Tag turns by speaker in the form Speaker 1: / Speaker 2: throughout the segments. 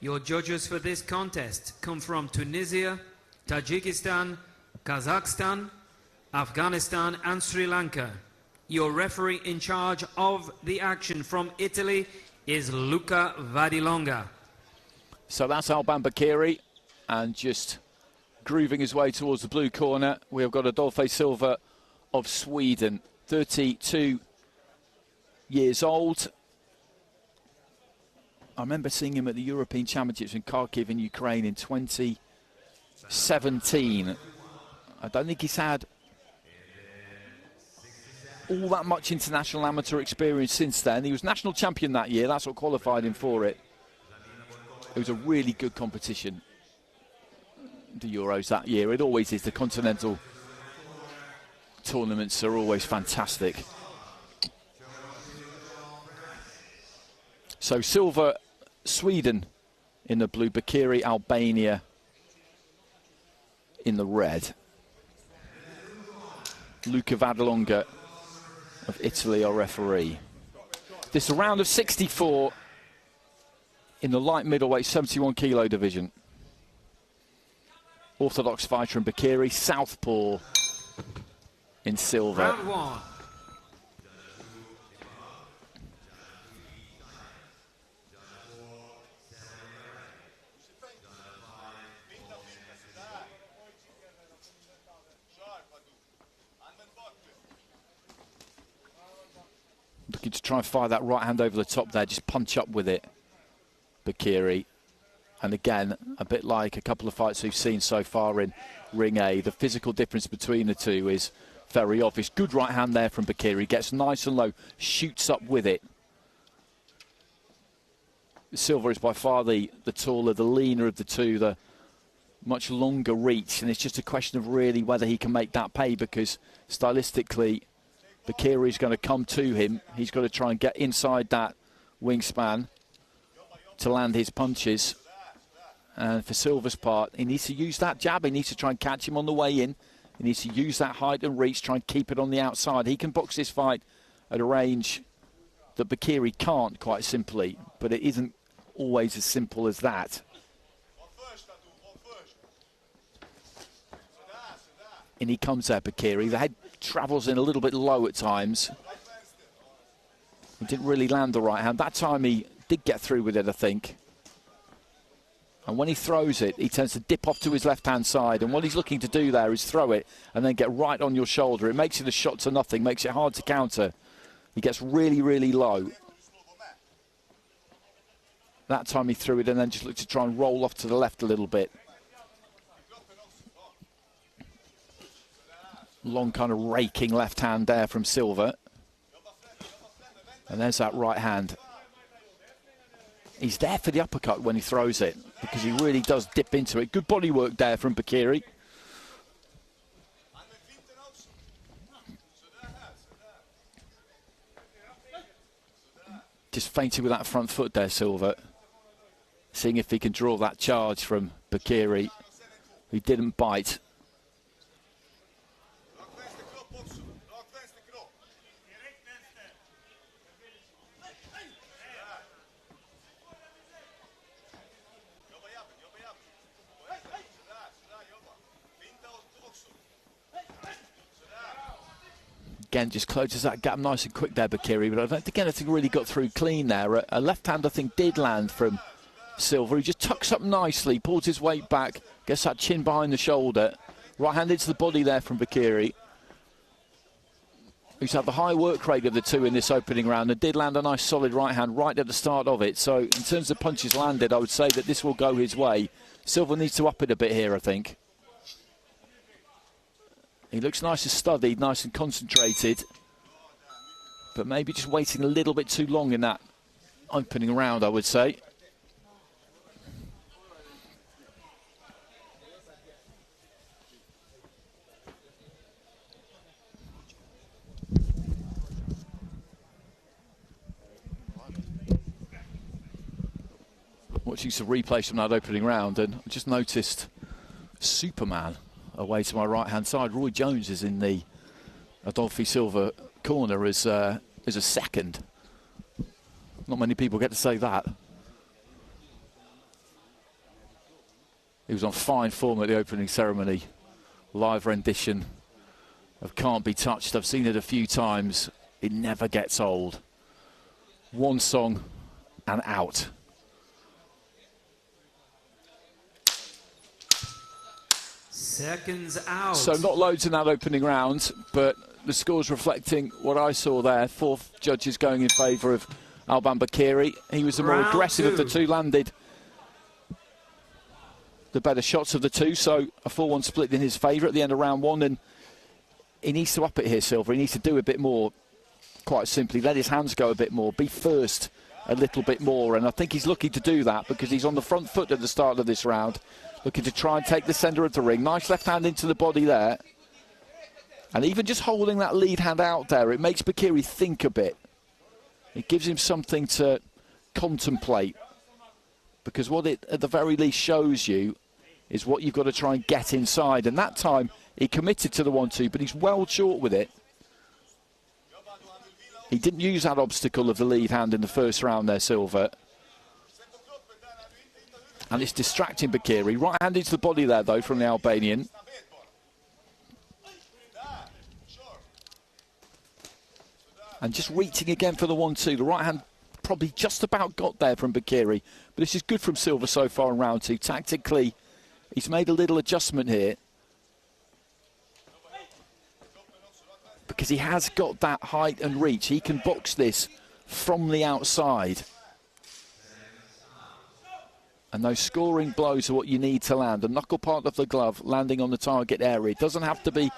Speaker 1: Your judges for this contest come from Tunisia, Tajikistan, Kazakhstan, Afghanistan and Sri Lanka. Your referee in charge of the action from Italy is Luca Vadilonga.
Speaker 2: So that's Alban BEQIRI, and just grooving his way towards the blue corner, we have got Adolphe SYLVA of Sweden, 32 years old. I remember seeing him at the European Championships in Kharkiv in Ukraine in 2017. I don't think he's had all that much international amateur experience since then. He was national champion that year, that's what qualified him for it. It was a really good competition, the Euros that year. It always is. The continental tournaments are always fantastic. So SYLVA, Sweden in the blue, BEQIRI, Albania in the red. Luca Vadilonga of Italy, our referee. This is a round of 64 in the light middleweight 71 kilo division. Orthodox fighter in BEQIRI, southpaw in SYLVA.
Speaker 1: Round one.
Speaker 2: Looking to try and fire that right hand over the top there, just punch up with it, BEQIRI. And again, a bit like a couple of fights we've seen so far in Ring A, the physical difference between the two is very obvious. Good right hand there from BEQIRI, gets nice and low, shoots up with it. SYLVA is by far the taller, the leaner of the two, the much longer reach, and it's just a question of really whether he can make that pay, because stylistically, BEQIRI is going to come to him. He's got to try and get inside that wingspan to land his punches. And for SYLVA's part, he needs to use that jab. He needs to try and catch him on the way in. He needs to use that height and reach, try and keep it on the outside. He can box this fight at a range that BEQIRI can't, quite simply, but it isn't always as simple as that. And he comes there, BEQIRI. The head travels in a little bit low at times. He didn't really land the right hand. That time he did get through with it, I think. And when he throws it, he tends to dip off to his left-hand side. And what he's looking to do there is throw it and then get right on your shoulder. It makes it a shot to nothing, makes it hard to counter. He gets really, really low. That time he threw it and then just looked to try and roll off to the left a little bit. Long kind of raking left hand there from SYLVA. And there's that right hand. He's there for the uppercut when he throws it, because he really does dip into it. Good body work there from BEQIRI. Just feinting with that front foot there, SYLVA. Seeing if he can draw that charge from BEQIRI. He didn't bite. Again, just closes that gap nice and quick there, BEQIRI, but I don't think anything really got through clean there. A left hand, I think, did land from SYLVA. He just tucks up nicely, pulls his weight back, gets that chin behind the shoulder. Right hand into the body there from BEQIRI, who's had the high work rate of the two in this opening round, and did land a nice solid right hand right at the start of it. So in terms of punches landed, I would say that this will go his way. SYLVA needs to up it a bit here, I think. He looks nice and studied, nice and concentrated, but maybe just waiting a little bit too long in that opening round, I would say. Watching some replays from that opening round, and I just noticed Superman away to my right-hand side. Roy Jones is in the Adolphe SYLVA corner as a second. Not many people get to say that. He was on fine form at the opening ceremony. Live rendition of Can't Be Touched. I've seen it a few times. It never gets old. One song and out.
Speaker 1: Seconds out.
Speaker 2: So not loads in that opening round, but the score's reflecting what I saw there. 4 judges going in favour of Alban BEQIRI. He was the more aggressive of the two, landed the better shots of the two, so a 4-1 split in his favour at the end of round 1, and he needs to up it here, SYLVA. He needs to do a bit more, quite simply. Let his hands go a bit more, be first a little bit more, and I think he's looking to do that because he's on the front foot at the start of this round, looking to try and take the centre of the ring. Nice left hand into the body there. And even just holding that lead hand out there, it makes BEQIRI think a bit. It gives him something to contemplate. Because what it, at the very least, shows you is what you've got to try and get inside. And that time, he committed to the 1-2, but he's well short with it. He didn't use that obstacle of the lead hand in the first round there, SYLVA. And it's distracting BEQIRI. Right hand into the body there, though, from the Albanian. And just reaching again for the 1-2. The right hand probably just about got there from BEQIRI. But this is good from SYLVA so far in round 2. Tactically, he's made a little adjustment here. Because he has got that height and reach. He can box this from the outside. And those scoring blows are what you need to land. The knuckle part of the glove landing on the target area. It doesn't have to be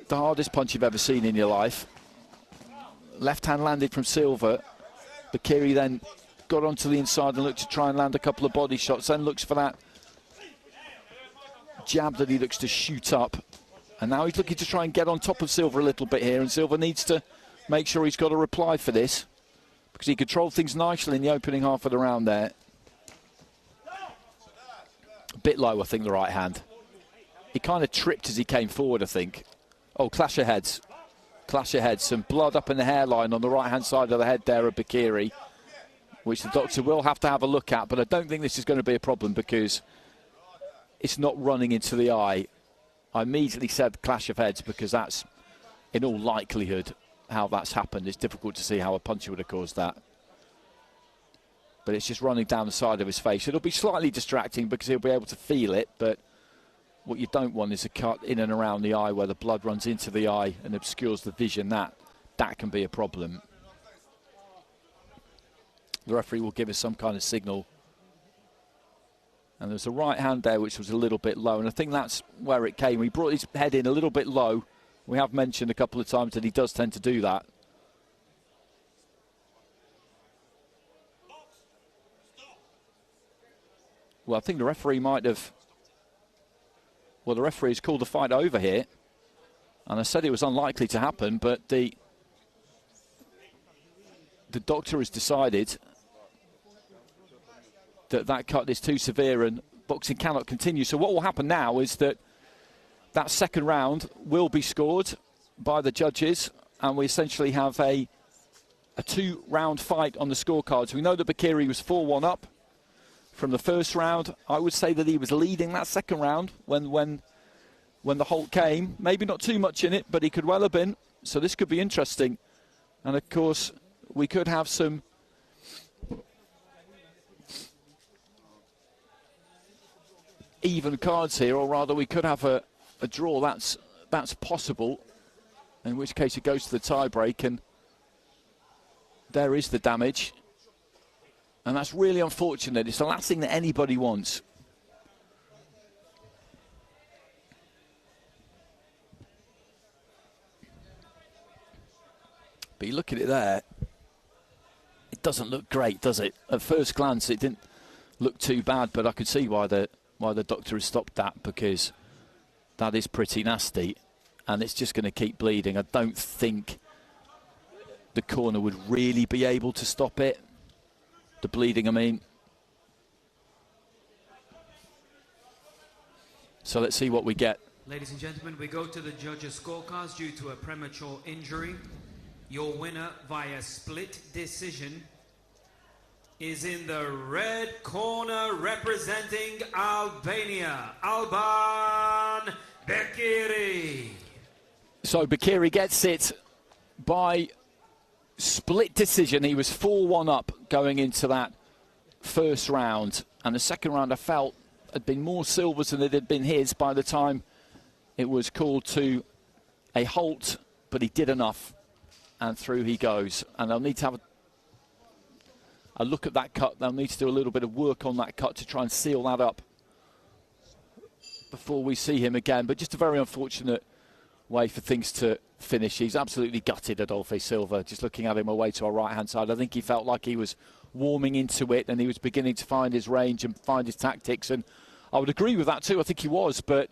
Speaker 2: the hardest punch you've ever seen in your life. Left hand landed from SYLVA. BEQIRI then got onto the inside and looked to try and land a couple of body shots. Then looks for that jab that he looks to shoot up. And now he's looking to try and get on top of SYLVA a little bit here. And SYLVA needs to make sure he's got a reply for this, because he controlled things nicely in the opening half of the round there. A bit low, I think, the right hand. He kind of tripped as he came forward, I think. Oh, clash of heads. Clash of heads. Some blood up in the hairline on the right-hand side of the head there of BEQIRI, which the doctor will have to have a look at. But I don't think this is going to be a problem because it's not running into the eye. I immediately said clash of heads because that's, in all likelihood, how that's happened. It's difficult to see how a puncher would have caused that. But it's just running down the side of his face. It'll be slightly distracting because he'll be able to feel it, but what you don't want is a cut in and around the eye where the blood runs into the eye and obscures the vision. That can be a problem. The referee will give us some kind of signal. And there's a right hand there which was a little bit low, and I think that's where it came. He brought his head in a little bit low. We have mentioned a couple of times that he does tend to do that. Well, I think the referee might have... Well, the referee has called the fight over here. And I said it was unlikely to happen, but the doctor has decided that cut is too severe and boxing cannot continue. So what will happen now is that second round will be scored by the judges, and we essentially have a 2-round fight on the scorecards. We know that BEQIRI was 4-1 up from the first round. I would say that he was leading that second round when the halt came. Maybe not too much in it, but he could well have been. So this could be interesting. And of course, we could have some even cards here, or rather we could have a draw. That's possible, in which case it goes to the tie break, and there is the damage. And that's really unfortunate. It's the last thing that anybody wants. But you look at it there, it doesn't look great, does it? At first glance, it didn't look too bad, but I could see why the doctor has stopped that, because that is pretty nasty, and it's just going to keep bleeding. I don't think the corner would really be able to stop it. The bleeding, I mean. So let's see what we get.
Speaker 1: Ladies and gentlemen, we go to the judges' scorecards due to a premature injury. Your winner via split decision is in the red corner representing Albania, Alban BEQIRI.
Speaker 2: So BEQIRI gets it by split decision. He was 4-1 up going into that first round, and the second round I felt had been more Silva's than it had been his by the time it was called to a halt, but he did enough, and through he goes. And they'll need to have a look at that cut. They'll need to do a little bit of work on that cut to try and seal that up before we see him again. But just a very unfortunate way for things to finish. He's absolutely gutted, Adolphe Silva, just looking at him away to our right-hand side. I think he felt like he was warming into it and he was beginning to find his range and find his tactics, and I would agree with that too. I think he was, but